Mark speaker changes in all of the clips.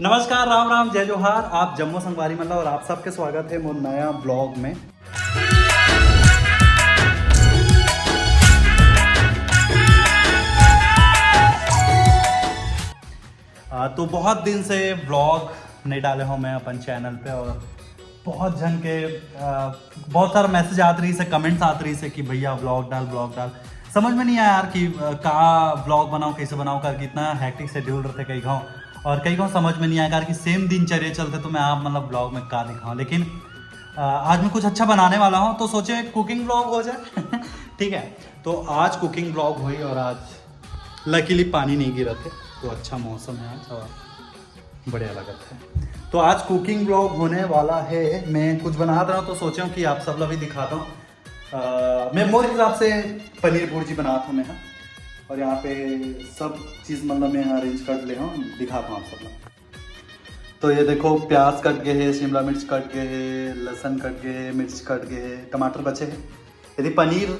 Speaker 1: नमस्कार, राम राम, जय जोहार। आप जम्मू संगवारी मल्ला और आप सबके स्वागत है मोर नया ब्लॉग में। तो बहुत दिन से ब्लॉग नहीं डाले हूँ मैं अपन चैनल पे और बहुत जन के बहुत सारा मैसेज आते रही से, कमेंट्स आते रही से कि भैया ब्लॉग डाल। समझ में नहीं आया यार कि कहाँ ब्लॉग बनाऊँ, कैसे बनाऊँ करके। इतना हैक्टिक शेड्यूल रहते कई गाँव और कई गाँव समझ में नहीं आया यार कि सेम दिनचर्या चलते तो मैं आप मतलब ब्लॉग में कहाँ दिखाऊँ। लेकिन आज मैं कुछ अच्छा बनाने वाला हूँ तो सोचे कुकिंग ब्लॉग हो जाए। ठीक है, तो आज कुकिंग ब्लॉग हुई और आज लकीली पानी नहीं गिरा थे तो अच्छा मौसम है आज और बढ़िया लगा था। तो आज कुकिंग ब्लॉग होने वाला है। मैं कुछ बना रहा हूँ तो सोचा हूँ कि आप सब लोग भी दिखाता हूँ। मैं मोर हिसाब से पनीर भुर्जी बनाता हूँ मैं और यहाँ पे सब चीज़ मतलब मैं अरेंज कर ले हूँ, दिखाता हूँ आप सब लोग। तो ये देखो, प्याज कट गए हैं, शिमला मिर्च कट गए हैं, लहसुन कट गए हैं, मिर्च कट गए हैं, टमाटर बचे हैं। यदि पनीर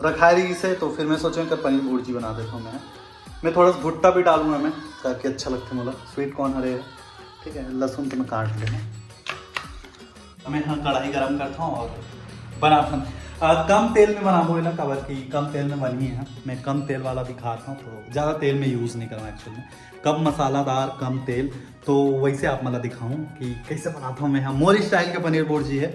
Speaker 1: रखा रही से तो फिर मैं सोचा कि पनीर भुर्जी बना देता हूँ मैं थोड़ा सा भुट्टा भी डालूंगा मैं ताकि अच्छा लगता है। मतलब स्वीट कॉर्न हरे है, ठीक है। लहसुन तो मैं काट लेना। मैं हाँ कढ़ाई गरम करता हूँ और बनाता हूँ। कम तेल में बनाऊँ ना कवर की, कम तेल में बनी है। मैं कम तेल वाला दिखाता हूँ तो ज़्यादा तेल में यूज़ नहीं करना एक्चुअली में। कम मसालादार, कम तेल। तो वैसे आप मतलब दिखाऊँ कि कैसे बनाता हूँ मैं। हाँ, मोरी स्टाइल के पनीर भुर्जी है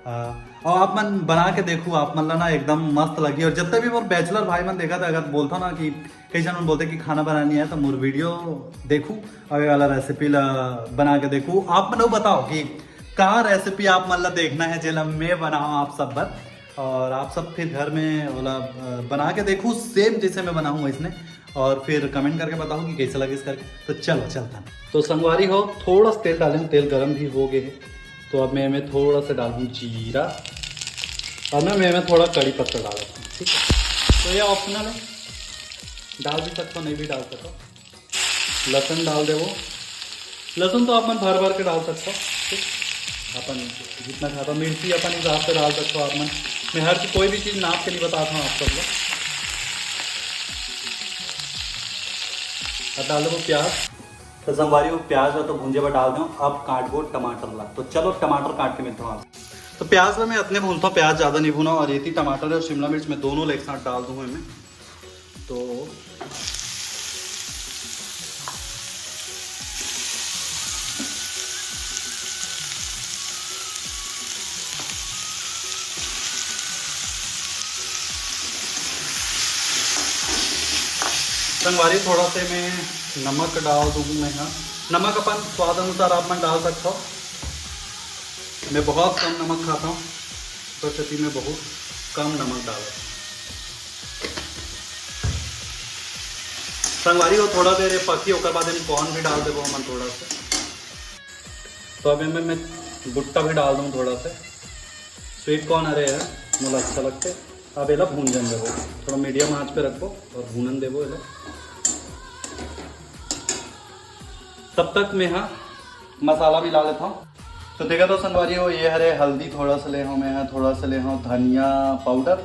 Speaker 1: और आप मन बना के देखो, आप मतलब ना एकदम मस्त लगी। और जितने भी मोर बैचलर भाई मन देखा था, अगर बोलता ना कि कई जन बोलते कि खाना बनानी है तो मोर वीडियो देखूँ और वाला रेसिपी बना के देखूँ। आप मन बताओ कि कहाँ रेसिपी आप मतलब देखना है जेला मैं बनाऊँ आप सब बस, और आप सब फिर घर में बोला बना के देखूँ सेम जैसे मैं बनाऊँ वैसने, और फिर कमेंट करके बताओ कि कैसा लगे इस करके। तो चलो चलता। तो संगवारी हो, थोड़ा सा तेल डालें, तेल गर्म भी हो गए है। तो अब मैं थोड़ा सा डालूँ जीरा और मैं थोड़ा कड़ी पत्ता डाल देता हूँ, ठीक है। तो ये ऑप्शनल है, डाल भी सकता हो, नहीं भी डाल सकता। लहसुन डाल दे, वो लहसुन तो अपन भर भर के डाल सकता हो, ठीक। अपन जितना खाता, मिर्ची अपन हिसाब से डाल सकते हो आप मन। मैं हर कोई भी चीज़ नाप के नहीं बताता हूँ आप सब लोग। अब डाल दो प्याज। तो संगवारी वो प्याज है तो भूंजे पर डाल दूँ। अब काट दो टमाटर ला। तो चलो टमाटर काट के मिलता हूँ। तो प्याज में मैं इतने भूनता हूँ, प्याज ज़्यादा नहीं भूना। और ये टमाटर और शिमला मिर्च मैं दोनों एक साथ डाल दूँगा मैं। तो संगवारी थोड़ा से मैं नमक डाल दूँगी मैं। हाँ, नमक अपन स्वाद अनुसार आप मन डाल सकते हो। मैं बहुत कम नमक खाता हूँ तो स्थिति में बहुत कम नमक डाला। संगवारी को थोड़ा देर पकी होकर बाद कॉर्न भी डाल देगा मन थोड़ा सा। तो अभी मैं भुट्टा भी डाल दूँ थोड़ा सा। स्वीट कॉर्न हरे है, मुझे अच्छा लगते। अब एला भूंजन देवो, थोड़ा मीडियम आंच पे रखो और भूनन देवो एला। तब तक मैं हाँ मसाला भी ला लेता हूँ। तो देखा तो संगवारी हो, ये हरे हल्दी थोड़ा सा ले हूँ मैं, थोड़ा सा ले हूँ धनिया पाउडर,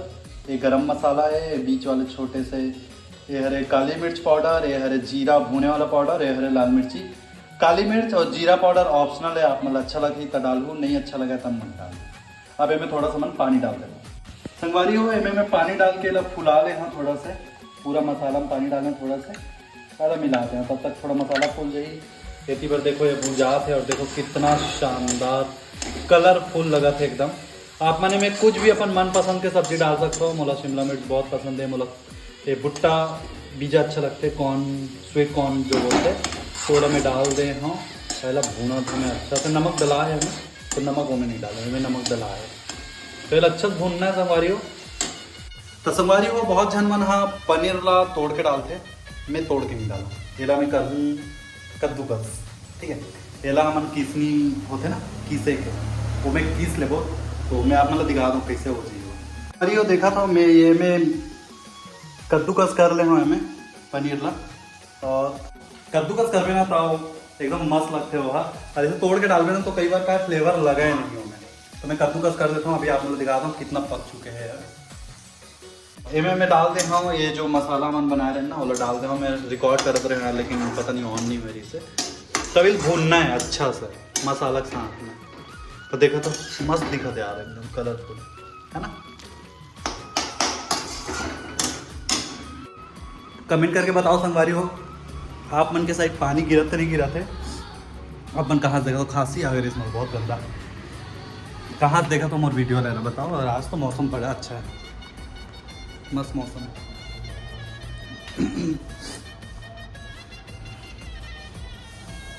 Speaker 1: ये गरम मसाला है बीच वाले छोटे से, ये हरे काली मिर्च पाउडर, ये हरे जीरा भुने वाला पाउडर, ये हरे लाल मिर्ची। काली मिर्च और जीरा पाउडर ऑप्शनल है, आप मतलब अच्छा लगे तो डालू, नहीं अच्छा लगा तब मत डालू। अब मैं थोड़ा सा मन पानी डाल देना। संगवारी हो, मैं पानी डाल के फुला ले हाँ थोड़ा से, पूरा मसाला में पानी डालें थोड़ा से, सारा मिलाते हैं। तब तक थोड़ा मसाला फूल जाइए। खेती पर देखो ये भुजात है और देखो कितना शानदार कलरफुल लगा था एकदम। आप माने में कुछ भी अपन मनपसंद के सब्जी डाल सकते हो। मोला शिमला मिर्च बहुत पसंद है, मोला ये भुट्टा बीजा अच्छा लगते, कॉर्न स्वीट कॉर्न जो बोलते, थोड़ा मैं डाल दे हाँ। पहला भूना था मैं अच्छा से, नमक डला है हमें तो नमक वो में नहीं डाला, हमें नमक डला है। पहले अच्छा से भूनना है संगवारी हो। तो संगवारी हो, बहुत जन मन हाँ पनीर ला तोड़ के डालते, मैं तोड़ के नहीं डाला। एला मैं कर दूँ कद्दूकस, ठीक है। एला हमन किसनी होते ना कीसे के, वो मैं कीस लेबो। तो मैं आप मतलब दिखा दूँ कैसे हो चीज़। अरे वो देखा था मैं कद्दूकस कर ले हूँ हमें पनीर ला, और कद्दूकस कर ना तो एकदम मस्त लगते हो। हाँ, और ऐसे तोड़ के डाल ना तो कई बार का फ्लेवर लगा ही नहीं हो मैं, तो मैं कद्दूकस कर देता हूँ। अभी आप लोग दिखाता हूँ कितना पक चुके हैं यार। मैं डाल दे हाँ ये जो मसाला मन बना रहे हैं ना वो डाल दे हाँ। मैं रिकॉर्ड करते रहे लेकिन पता नहीं ऑन नहीं मेरी से। कविल भूनना है अच्छा से मसाला के साथ में। तो देखो तो मस्त दिखत यार, एकदम कलरफुल है ना। कमेंट करके बताओ संगवारी हो, आप मन के साइड पानी गिरत नहीं गिरत है? आप मन कहाँ देखा तो खांसी आ गई इसमें बहुत गंदा, कहाँ देखा तो मोर वीडियो लेना बताओ। और आज तो मौसम बड़ा अच्छा है, मस्त मौसम है।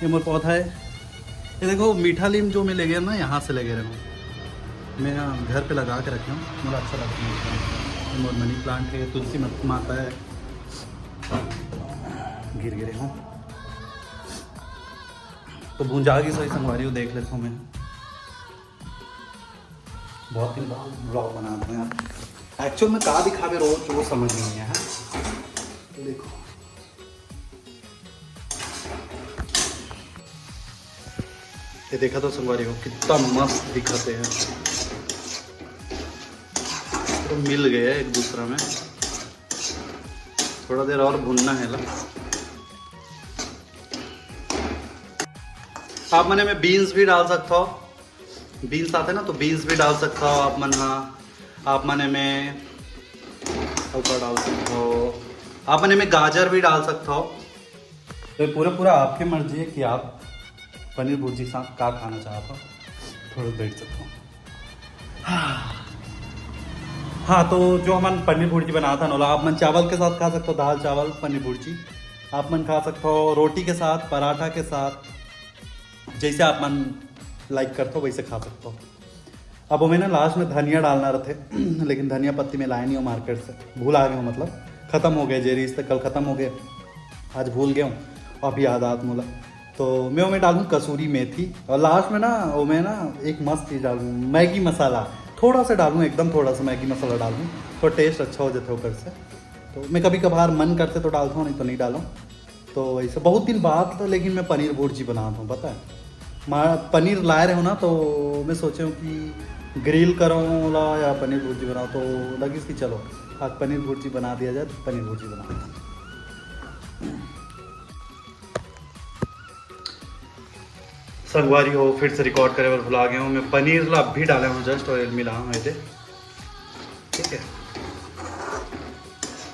Speaker 1: ये मोर पौधा है, ये देखो मीठा नीम जो मैं ले गया ना, यहाँ से ले गया हूँ मैं, घर पे लगा के रखे हूँ, मुझे अच्छा लगता है। मोर मनी प्लांट है, तुलसी माता है, गिर गिरे हूँ तो भूंजा की सही संगवारी हो देख लेता हूँ मैं। बहुत दिन बाद ब्लॉग बनाते हैं यार, एक्चुअल में कहाँ दिखावे रोज वो समझ नहीं है। तो देखो ये देखा तो संगवारी हो कितना मस्त दिखाते हैं, तो मिल गए एक दूसरा में। थोड़ा देर और भूनना है ला। आप मने में बीन्स भी डाल सकता हो, बीन्स आते ना तो बीन्स भी डाल सकता हो आप मन। हाँ आप मने में हल्का डाल सकते हो, आप मने में गाजर भी डाल सकते हो। तो पूरा आपकी मर्जी है कि आप पनीर भुर्जी के साथ क्या खाना चाहते हो, थोड़ा बैठ सकते हो। हाँ तो जो हम पनीर भुर्जी बनाया था नोला, आप मन चावल के साथ खा सकते हो, दाल चावल पनीर भुर्जी आप मन खा सकते हो, रोटी के साथ, पराठा के साथ, जैसे आप मन लाइक करते हो वैसे खा सकते हो। अब वो मैं ना लास्ट में धनिया डालना रहे लेकिन धनिया पत्ती में लाए नहीं हो मार्केट से, भूल आ गए हूँ, मतलब ख़त्म हो गए जेरीज तक, कल ख़त्म हो गए, आज भूल गया हूँ और अभी याद आत मोला। तो मैं डालूँ कसूरी मेथी, और लास्ट में ना वो मैं ना एक मस्त चीज़ डालूँ, मैगी मसाला थोड़ा सा डालूँ, एकदम थोड़ा सा मैगी मसाला डालूँ तो टेस्ट अच्छा हो जाता है ऊपर से। तो मैं कभी कभार मन करते तो डालता हूँ, नहीं तो नहीं डालूँ। तो वैसे बहुत दिन बाद लेकिन मैं पनीर भुर्जी बनाता हूँ, पता है पनीर लाए रहे हो ना, तो मैं सोचा हूँ कि ग्रिल करूँ ला या पनीर भुर्जी बनाऊँ, तो लगी कि चलो आज पनीर भुर्जी बना दिया जाए, तो पनीर भुर्जी बनाता हूँ। संगवारी हो फिर से रिकॉर्ड करे और भुला गया हूँ मैं, पनीर ला भी डाले हूँ जस्ट और मिला हूँ ऐसे, ठीक है।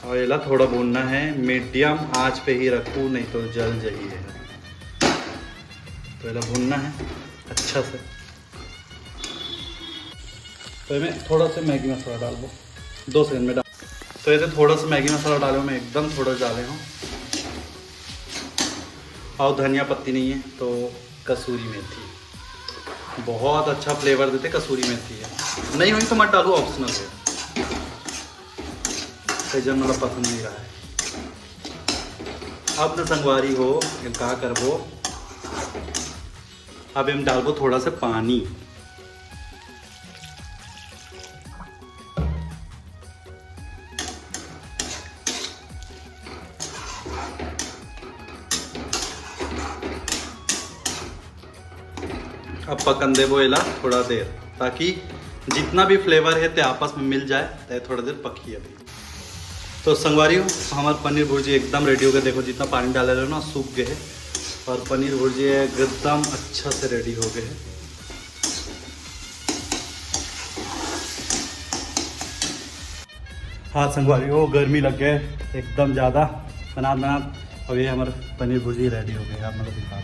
Speaker 1: और ये ला थोड़ा भूनना है, मीडियम आंच पे ही रखूँ नहीं तो जल जाइए। तो ये ला भूनना है अच्छा से। तो मैं थोड़ा सा मैगी मसाला डाल दो, 2 सेकंड में डाल। तो ये थोड़ा सा मैगी मसाला डाले हूँ मैं, एकदम थोड़ा डाले हूँ। और धनिया पत्ती नहीं है तो कसूरी मेथी, बहुत अच्छा फ्लेवर देते कसूरी मेथी है, नहीं हुई तो मत डालो, ऑप्शनल है, कई जन मतलब पसंद नहीं रहा है। अब न संगवारी हो क्या करबो, अब हम डालबो थोड़ा सा पानी, अब पकन देबो एला थोड़ा देर, ताकि जितना भी फ्लेवर है ते आपस में मिल जाए, ते थोड़ा देर पकी अभी। तो संगवारी हो हमारे पनीर भुर्जी एकदम रेडी हो गए, देखो जितना पानी डाले रहे ना सूख गए है, और पनीर भुर्जी एकदम अच्छा से रेडी हो गए है। हाँ संगवारी हो गर्मी लग गए एकदम ज़्यादा, बना अब ये हमारे पनीर भुर्जी रेडी हो गए, आप मतलब दिखा।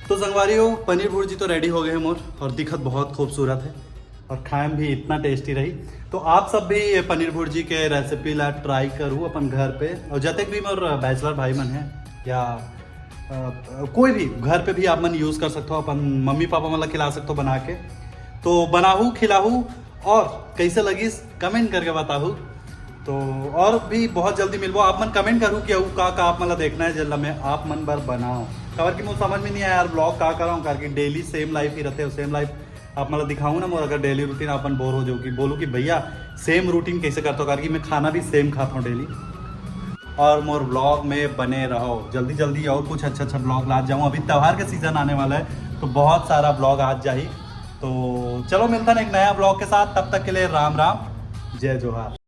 Speaker 1: तो संगवारी हो पनीर भुर्जी तो रेडी हो गए हैं मोर, और दिखत बहुत खूबसूरत है और खाए में भी इतना टेस्टी रही। तो आप सब भी ये पनीर भुर्जी के रेसिपी ला ट्राई करूँ अपन घर पे, और जब तक भी मोर बैचलर भाई मन है या कोई भी घर पे भी आप मन यूज़ कर सकते हो, अपन मम्मी पापा मतलब खिला सकते हो बना के। तो बनाहूँ खिलाहूँ और कैसे लगी कमेंट करके बताहूँ। तो और भी बहुत जल्दी मिलबो, आप मन कमेंट करूँ कि का आप मतलब देखना है जल्द में आप मन बार बनाओ, खबर कि मुझे समझ में नहीं आया यार ब्लॉग का कराऊँ, करके डेली सेम लाइफ ही रहते हो, सेम लाइफ आप मतलब दिखाऊँ ना मोर, अगर डेली रूटीन अपन बोर हो जाओ कि बोलूँ कि भैया सेम रूटीन कैसे करता हूँ, करके मैं खाना भी सेम खाता हूँ डेली। और मोर ब्लॉग में बने रहो, जल्दी जल्दी और कुछ अच्छा ब्लॉग ला जाऊँ, अभी त्यौहार का सीज़न आने वाला है तो बहुत सारा ब्लॉग आज जाही। तो चलो मिलता है एक नया ब्लॉग के साथ, तब तक के लिए राम राम, जय जोहार।